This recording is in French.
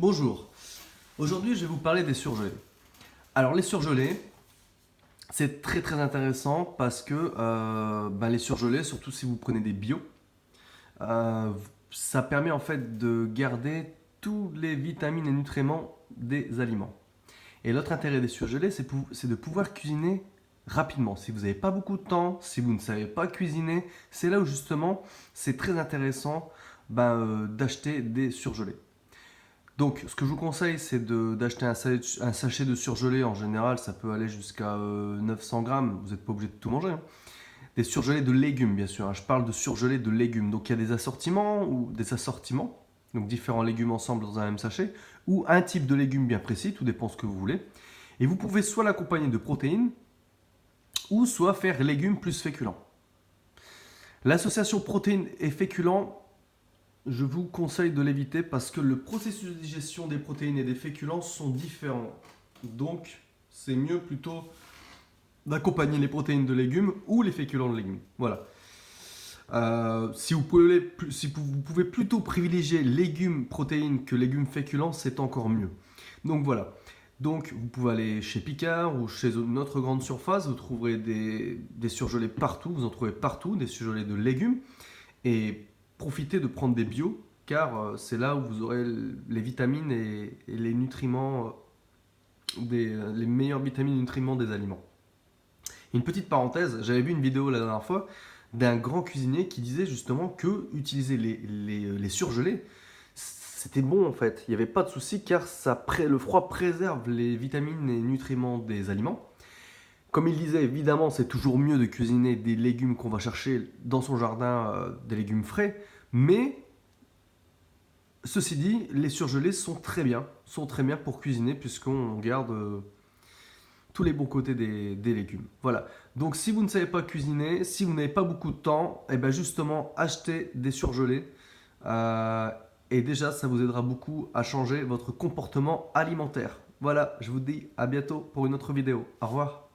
Bonjour, aujourd'hui je vais vous parler des surgelés. Alors les surgelés, c'est très intéressant parce que les surgelés, surtout si vous prenez des bio, euh, ça permet en fait de garder tous les vitamines et nutriments des aliments. Et l'autre intérêt des surgelés, c'est de pouvoir cuisiner rapidement. Si vous n'avez pas beaucoup de temps, si vous ne savez pas cuisiner, c'est là où justement c'est très intéressant d'acheter des surgelés. Donc, ce que je vous conseille, c'est d'acheter un sachet de surgelé. En général, ça peut aller jusqu'à 900 grammes. Vous n'êtes pas obligé de tout manger, hein. Des surgelés de légumes, bien sûr, hein. Je parle de surgelés de légumes. Donc, il y a des assortiments ou des assortiments. Donc, différents légumes ensemble dans un même sachet. Ou un type de légumes bien précis. Tout dépend ce que vous voulez. Et vous pouvez soit l'accompagner de protéines ou soit faire légumes plus féculents. L'association protéines et féculents, je vous conseille de l'éviter parce que le processus de digestion des protéines et des féculents sont différents. Donc, c'est mieux plutôt d'accompagner les protéines de légumes ou les féculents de légumes. Voilà. Si vous pouvez plutôt privilégier légumes protéines que légumes féculents, c'est encore mieux. Donc voilà. Donc vous pouvez aller chez Picard ou chez notre grande surface, vous trouverez des surgelés partout, vous en trouvez partout, des surgelés de légumes. Et profitez de prendre des bio, car c'est là où vous aurez les vitamines et les nutriments, les meilleurs vitamines et nutriments des aliments. Une petite parenthèse, j'avais vu une vidéo la dernière fois d'un grand cuisinier qui disait justement que utiliser les surgelés, c'était bon en fait. Il n'y avait pas de souci car le froid préserve les vitamines et nutriments des aliments. Comme il disait, évidemment, c'est toujours mieux de cuisiner des légumes qu'on va chercher dans son jardin, des légumes frais, mais ceci dit, les surgelés sont très bien pour cuisiner puisqu'on garde tous les bons côtés des légumes. Voilà. Donc si vous ne savez pas cuisiner, si vous n'avez pas beaucoup de temps, et bien justement achetez des surgelés. Euh, et déjà, ça vous aidera beaucoup à changer votre comportement alimentaire. Voilà, je vous dis à bientôt pour une autre vidéo. Au revoir.